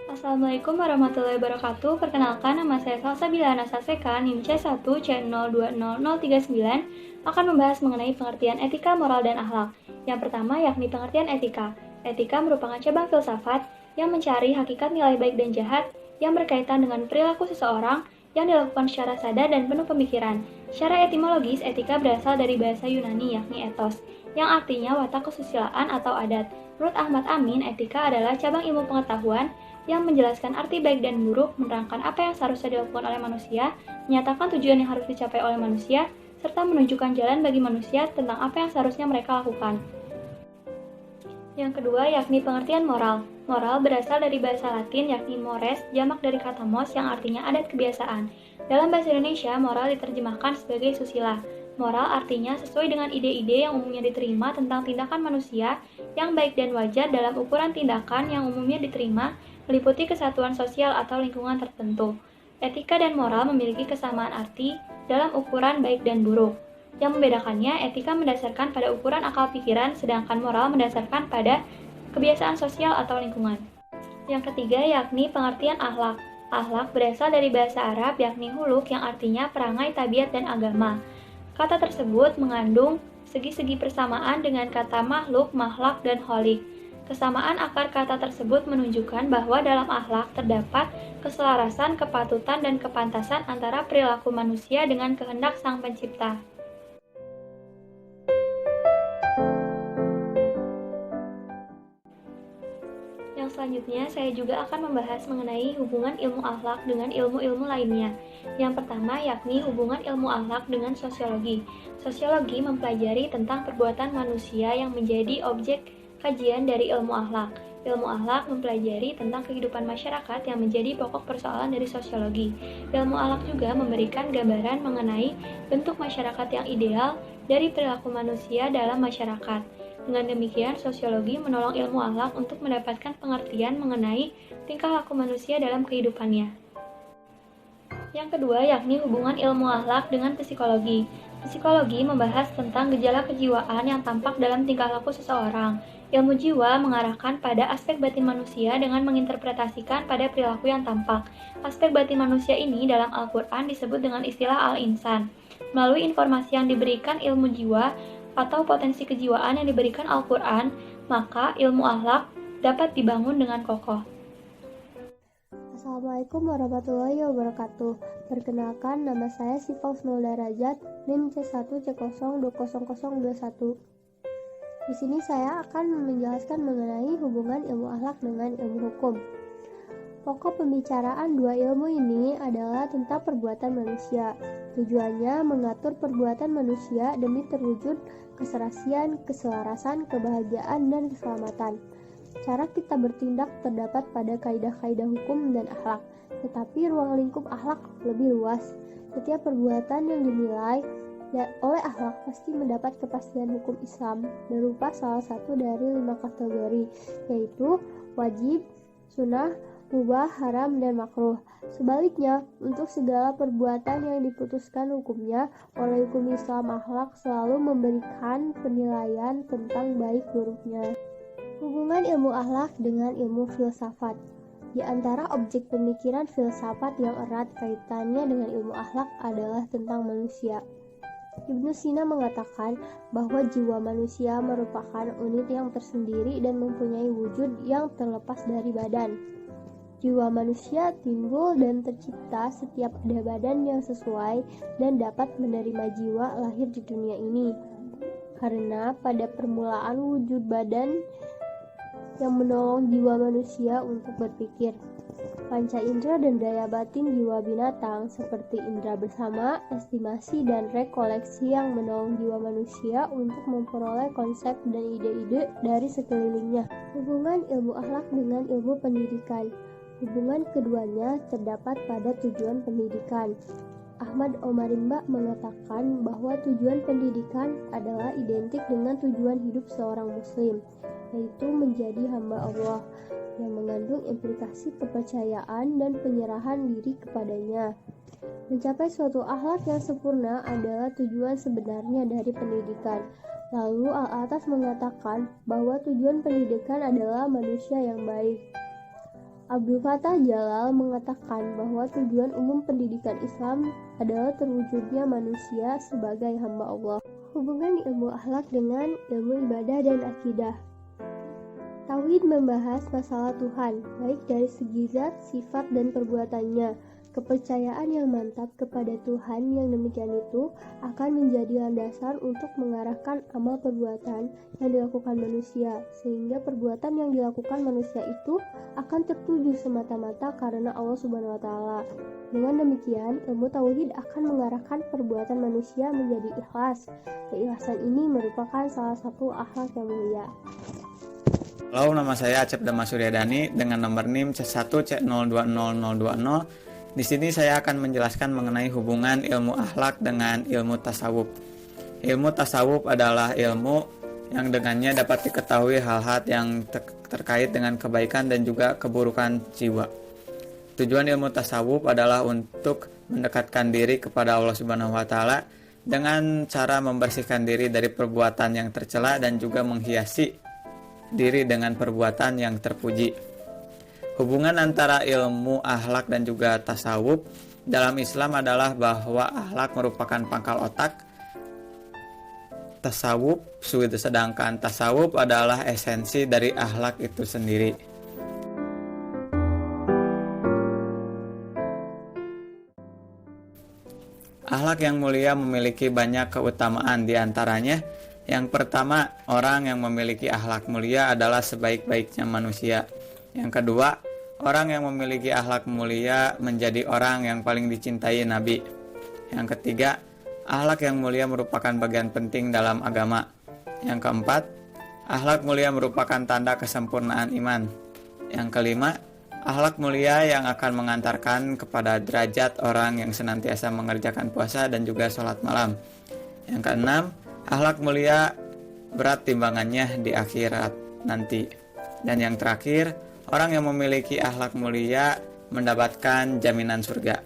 Assalamualaikum warahmatullahi wabarakatuh. Perkenalkan, nama saya Salsabila Nasaseka, NIM C1C020039, akan membahas mengenai pengertian etika, moral, dan akhlak. Yang pertama yakni pengertian etika. Etika merupakan cabang filsafat yang mencari hakikat nilai baik dan jahat yang berkaitan dengan perilaku seseorang yang dilakukan secara sadar dan penuh pemikiran. Secara etimologis, etika berasal dari bahasa Yunani yakni ethos, yang artinya watak kesusilaan atau adat. Menurut Ahmad Amin, etika adalah cabang ilmu pengetahuan yang menjelaskan arti baik dan buruk, menerangkan apa yang seharusnya dilakukan oleh manusia, menyatakan tujuan yang harus dicapai oleh manusia, serta menunjukkan jalan bagi manusia tentang apa yang seharusnya mereka lakukan. Yang kedua yakni pengertian moral. Moral berasal dari bahasa Latin yakni mores, jamak dari kata mos yang artinya adat kebiasaan. Dalam bahasa Indonesia, moral diterjemahkan sebagai susila. Moral artinya sesuai dengan ide-ide yang umumnya diterima tentang tindakan manusia yang baik dan wajar dalam ukuran tindakan yang umumnya diterima meliputi kesatuan sosial atau lingkungan tertentu. Etika dan moral memiliki kesamaan arti dalam ukuran baik dan buruk. Yang membedakannya, etika mendasarkan pada ukuran akal pikiran, sedangkan moral mendasarkan pada kebiasaan sosial atau lingkungan. Yang ketiga yakni pengertian akhlak. Akhlak berasal dari bahasa Arab yakni huluk yang artinya perangai, tabiat, dan agama. Kata tersebut mengandung segi-segi persamaan dengan kata makhluk, makhlak, dan holik. Kesamaan akar kata tersebut menunjukkan bahwa dalam akhlak terdapat keselarasan, kepatutan, dan kepantasan antara perilaku manusia dengan kehendak Sang Pencipta. Yang selanjutnya, saya juga akan membahas mengenai hubungan ilmu akhlak dengan ilmu-ilmu lainnya. Yang pertama yakni hubungan ilmu akhlak dengan sosiologi. Sosiologi mempelajari tentang perbuatan manusia yang menjadi objek kajian dari ilmu akhlak. Ilmu akhlak mempelajari tentang kehidupan masyarakat yang menjadi pokok persoalan dari sosiologi. Ilmu akhlak juga memberikan gambaran mengenai bentuk masyarakat yang ideal dari perilaku manusia dalam masyarakat. Dengan demikian, sosiologi menolong ilmu akhlak untuk mendapatkan pengertian mengenai tingkah laku manusia dalam kehidupannya. Yang kedua yakni hubungan ilmu akhlak dengan psikologi. Psikologi membahas tentang gejala kejiwaan yang tampak dalam tingkah laku seseorang. Ilmu jiwa mengarahkan pada aspek batin manusia dengan menginterpretasikan pada perilaku yang tampak. Aspek batin manusia ini dalam Al-Quran disebut dengan istilah al-insan. Melalui informasi yang diberikan ilmu jiwa atau potensi kejiwaan yang diberikan Al-Quran, maka ilmu akhlak dapat dibangun dengan kokoh. Assalamualaikum warahmatullahi wabarakatuh. Perkenalkan, nama saya Syifa Husnul Darajat, NIM C1C020021. Di sini saya akan menjelaskan mengenai hubungan ilmu akhlak dengan ilmu hukum. Pokok pembicaraan dua ilmu ini adalah tentang perbuatan manusia. Tujuannya mengatur perbuatan manusia demi terwujud keserasian, keselarasan, kebahagiaan, dan keselamatan. Cara kita bertindak terdapat pada kaidah-kaidah hukum dan akhlak, tetapi ruang lingkup akhlak lebih luas. Setiap perbuatan yang dinilai oleh akhlak pasti mendapat kepastian hukum Islam berupa salah satu dari 5 kategori, yaitu wajib, sunnah, mubah, haram, dan makruh. Sebaliknya, untuk segala perbuatan yang diputuskan hukumnya oleh hukum Islam, akhlak selalu memberikan penilaian tentang baik buruknya. Hubungan ilmu akhlak dengan ilmu filsafat. Di antara objek pemikiran filsafat yang erat kaitannya dengan ilmu akhlak adalah tentang manusia. Ibnu Sina mengatakan bahwa jiwa manusia merupakan unit yang tersendiri dan mempunyai wujud yang terlepas dari badan. Jiwa manusia timbul dan tercipta setiap ada badan yang sesuai dan dapat menerima jiwa lahir di dunia ini. Karena pada permulaan wujud badan yang menolong jiwa manusia untuk berpikir. Panca indera dan daya batin jiwa binatang seperti indera bersama, estimasi, dan rekoleksi yang menolong jiwa manusia untuk memperoleh konsep dan ide-ide dari sekelilingnya. Hubungan ilmu akhlak dengan ilmu pendidikan. Hubungan keduanya terdapat pada tujuan pendidikan. Ahmad Omarimba mengatakan bahwa tujuan pendidikan adalah identik dengan tujuan hidup seorang muslim, yaitu menjadi hamba Allah, yang mengandung implikasi kepercayaan dan penyerahan diri kepadanya. Mencapai suatu akhlak yang sempurna adalah tujuan sebenarnya dari pendidikan. Lalu Al-Atas mengatakan bahwa tujuan pendidikan adalah manusia yang baik. Abdul Fattah Jalal mengatakan bahwa tujuan umum pendidikan Islam adalah terwujudnya manusia sebagai hamba Allah. Hubungan ilmu akhlak dengan ilmu ibadah dan akidah. Tauhid membahas masalah Tuhan, baik dari segi zat, sifat, dan perbuatannya. Kepercayaan yang mantap kepada Tuhan yang demikian itu akan menjadi landasan untuk mengarahkan amal perbuatan yang dilakukan manusia, sehingga perbuatan yang dilakukan manusia itu akan tertuju semata-mata karena Allah Subhanahu wa Ta'ala. Dengan demikian, ilmu tauhid akan mengarahkan perbuatan manusia menjadi ikhlas. Keikhlasan ini merupakan salah satu akhlak yang mulia. Halo, nama saya Acep Damas Suryadani dengan nomor NIM C1C020020. Di sini saya akan menjelaskan mengenai hubungan ilmu akhlak dengan ilmu tasawuf. Ilmu tasawuf adalah ilmu yang dengannya dapat diketahui hal-hal yang terkait dengan kebaikan dan juga keburukan jiwa. Tujuan ilmu tasawuf adalah untuk mendekatkan diri kepada Allah Subhanahu wa Ta'ala dengan cara membersihkan diri dari perbuatan yang tercela dan juga menghiasi diri dengan perbuatan yang terpuji. Hubungan antara ilmu akhlak dan juga tasawuf dalam Islam adalah bahwa akhlak merupakan pangkal otak tasawuf, sedangkan tasawuf adalah esensi dari akhlak itu sendiri. Akhlak yang mulia memiliki banyak keutamaan, diantaranya yang pertama, orang yang memiliki akhlak mulia adalah sebaik-baiknya manusia. Yang kedua, orang yang memiliki akhlak mulia menjadi orang yang paling dicintai Nabi. Yang ketiga, akhlak yang mulia merupakan bagian penting dalam agama. Yang keempat, akhlak mulia merupakan tanda kesempurnaan iman. Yang kelima, akhlak mulia yang akan mengantarkan kepada derajat orang yang senantiasa mengerjakan puasa dan juga sholat malam. Yang keenam, akhlak mulia berat timbangannya di akhirat nanti. Dan yang terakhir, orang yang memiliki akhlak mulia mendapatkan jaminan surga.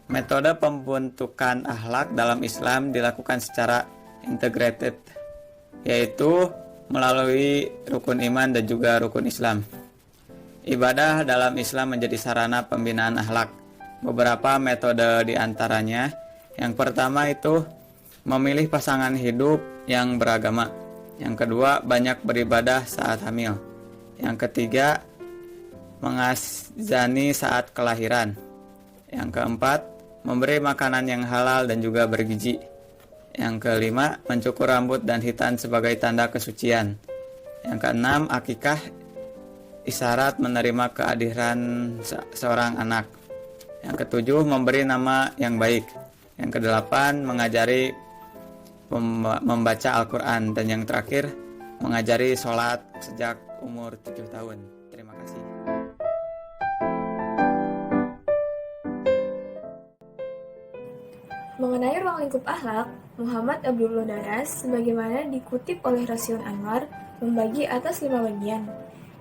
Metode pembentukan akhlak dalam Islam dilakukan secara integrated, yaitu melalui rukun iman dan juga rukun Islam. Ibadah dalam Islam menjadi sarana pembinaan akhlak. Beberapa metode diantaranya, yang pertama itu memilih pasangan hidup yang beragama. Yang kedua, banyak beribadah saat hamil. Yang ketiga, mengazani saat kelahiran. Yang keempat, memberi makanan yang halal dan juga bergizi. Yang kelima, mencukur rambut dan hitan sebagai tanda kesucian. Yang keenam, akikah, isyarat menerima kehadiran seorang anak. Yang ketujuh, memberi nama yang baik. Yang kedelapan, mengajari membaca Al-Quran. Dan yang terakhir, mengajari sholat sejak umur 7 tahun. Terima kasih. Mengenai ruang lingkup akhlak, Muhammad Abdullah Daras, sebagaimana dikutip oleh Rasyun Anwar, membagi atas 5 bagian.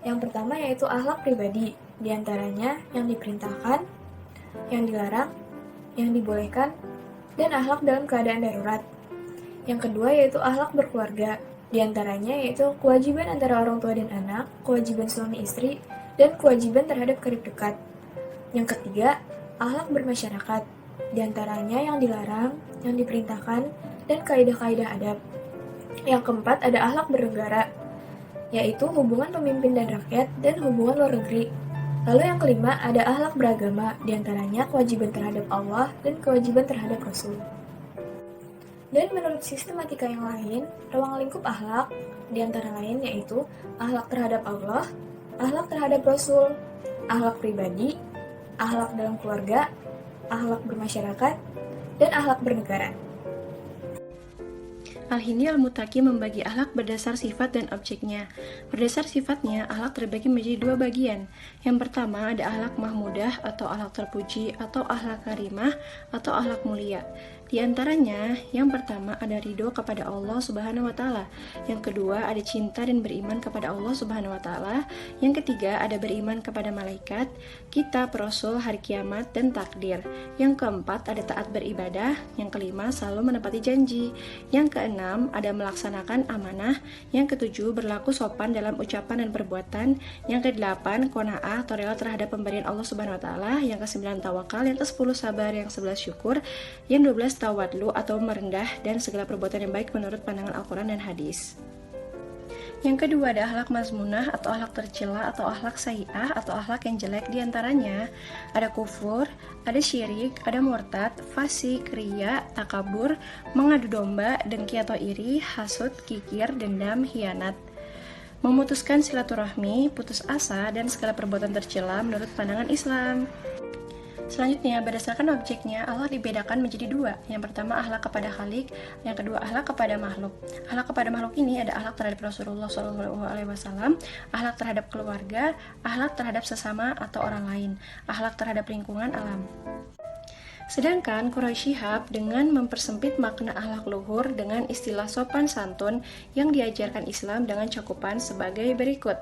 Yang pertama yaitu akhlak pribadi, diantaranya yang diperintahkan, yang dilarang, yang dibolehkan, dan akhlak dalam keadaan darurat. Yang kedua yaitu akhlak berkeluarga, diantaranya yaitu kewajiban antara orang tua dan anak, kewajiban suami istri, dan kewajiban terhadap karib dekat. Yang ketiga, akhlak bermasyarakat, diantaranya yang dilarang, yang diperintahkan, dan kaidah-kaidah adab. Yang keempat ada akhlak bernegara, yaitu hubungan pemimpin dan rakyat dan hubungan luar negeri. Lalu yang kelima ada akhlak beragama, diantaranya kewajiban terhadap Allah dan kewajiban terhadap Rasul. Dan menurut sistematika yang lain, ruang lingkup akhlak diantara lain yaitu akhlak terhadap Allah, akhlak terhadap Rasul, akhlak pribadi, akhlak dalam keluarga, akhlak bermasyarakat, dan akhlak bernegara. Al-Hindi Al-Muttaqi membagi akhlak berdasar sifat dan objeknya. Berdasar sifatnya, akhlak terbagi menjadi 2 bagian. Yang pertama ada akhlak mahmudah atau akhlak terpuji atau akhlak karimah atau akhlak mulia. Di antaranya, yang pertama ada ridho kepada Allah Subhanahu wa taala. Yang kedua ada cinta dan beriman kepada Allah Subhanahu wa taala. Yang ketiga ada beriman kepada malaikat, kitab, rasul, hari kiamat dan takdir. Yang keempat ada taat beribadah. Yang kelima selalu menepati janji. Yang keenam ada melaksanakan amanah. Yang ketujuh berlaku sopan dalam ucapan dan perbuatan. Yang kedelapan qanaah atau rela terhadap pemberian Allah Subhanahu wa taala. Yang kesembilan tawakal. Yang kesepuluh sabar. Yang 11 syukur. Yang 12 tawadlu atau merendah dan segala perbuatan yang baik menurut pandangan Al-Quran dan hadis. Yang kedua ada akhlak mazmunah atau akhlak tercela atau akhlak sayyi'ah atau akhlak yang jelek. Di antaranya ada kufur, ada syirik, ada murtad, fasik, riya, takabur, mengadu domba, dengki atau iri, hasud, kikir, dendam, hianat, memutuskan silaturahmi, putus asa, dan segala perbuatan tercela menurut pandangan Islam. Selanjutnya, berdasarkan objeknya, Allah dibedakan menjadi dua. Yang pertama, akhlak kepada Khalik. Yang kedua, akhlak kepada makhluk. Akhlak kepada makhluk ini ada akhlak terhadap Rasulullah SAW, akhlak terhadap keluarga, akhlak terhadap sesama atau orang lain, akhlak terhadap lingkungan alam. Sedangkan Quraisy Shihab dengan mempersempit makna akhlak luhur dengan istilah sopan santun yang diajarkan Islam dengan cakupan sebagai berikut.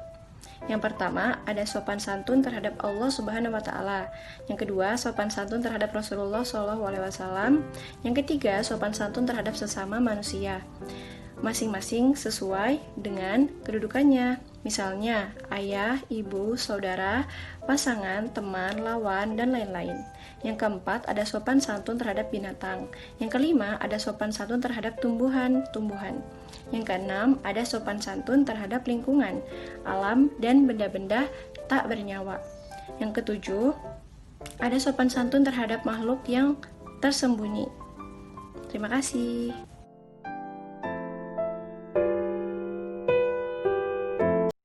Yang pertama, ada sopan santun terhadap Allah Subhanahu wa taala. Yang kedua, sopan santun terhadap Rasulullah SAW. Yang ketiga, sopan santun terhadap sesama manusia. Masing-masing sesuai dengan kedudukannya. Misalnya, ayah, ibu, saudara, pasangan, teman, lawan, dan lain-lain. Yang keempat, ada sopan santun terhadap binatang. Yang kelima, ada sopan santun terhadap tumbuhan. Yang keenam, ada sopan santun terhadap lingkungan, alam, dan benda-benda tak bernyawa. Yang ketujuh, ada sopan santun terhadap makhluk yang tersembunyi. Terima kasih.